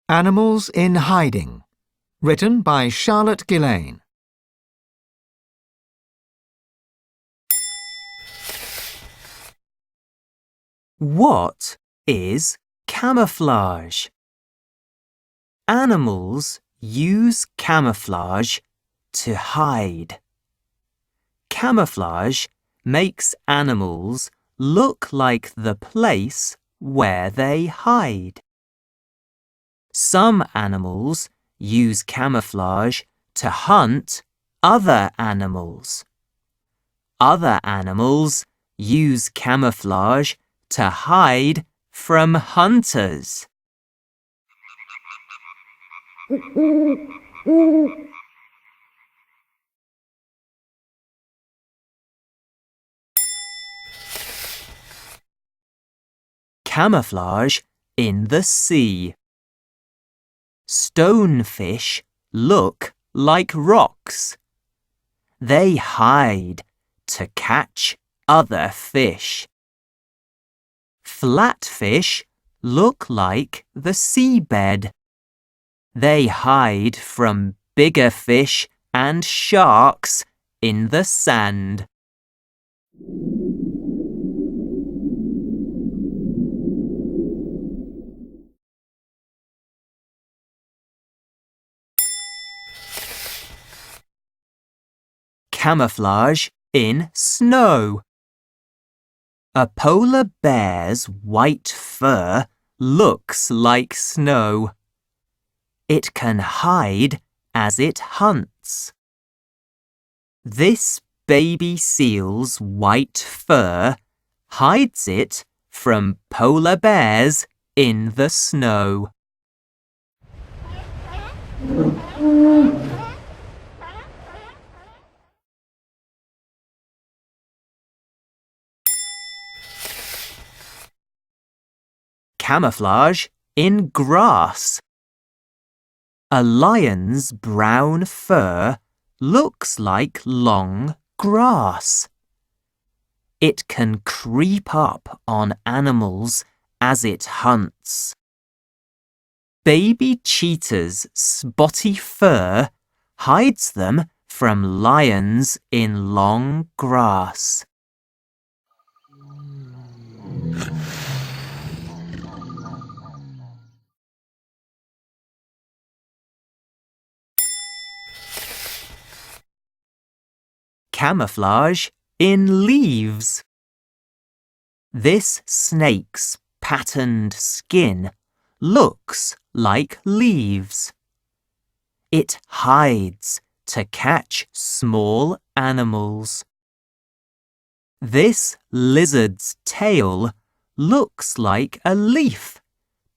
Animals in Hiding, written by Charlotte Gillane. What is camouflage? Animals use camouflage to hide. Camouflage makes animals look like the place where they hide. Some animals use camouflage to hunt other animals. Other animals use camouflage to hide from hunters. Camouflage in the sea. Stonefish look like rocks. They hide to catch other fish. Flatfish look like the seabed. They hide from bigger fish and sharks in the sand. Camouflage in snow. A polar bear's white fur looks like snow. It can hide as it hunts. This baby seal's white fur hides it from polar bears in the snow. Camouflage in grass. A lion's brown fur looks like long grass. It can creep up on animals as it hunts. Baby cheetah's spotty fur hides them from lions in long grass. Camouflage in leaves. This snake's patterned skin looks like leaves. It hides to catch small animals. This lizard's tail looks like a leaf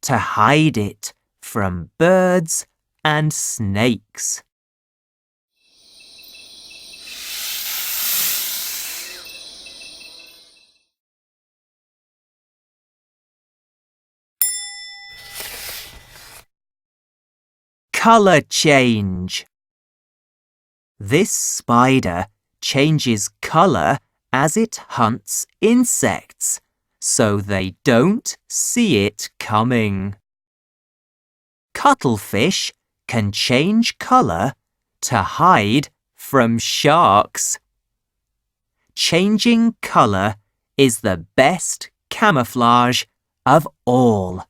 to hide it from birds and snakes. Color change. This spider changes color as it hunts insects, so they don't see it coming. Cuttlefish can change color to hide from sharks. Changing color is the best camouflage of all.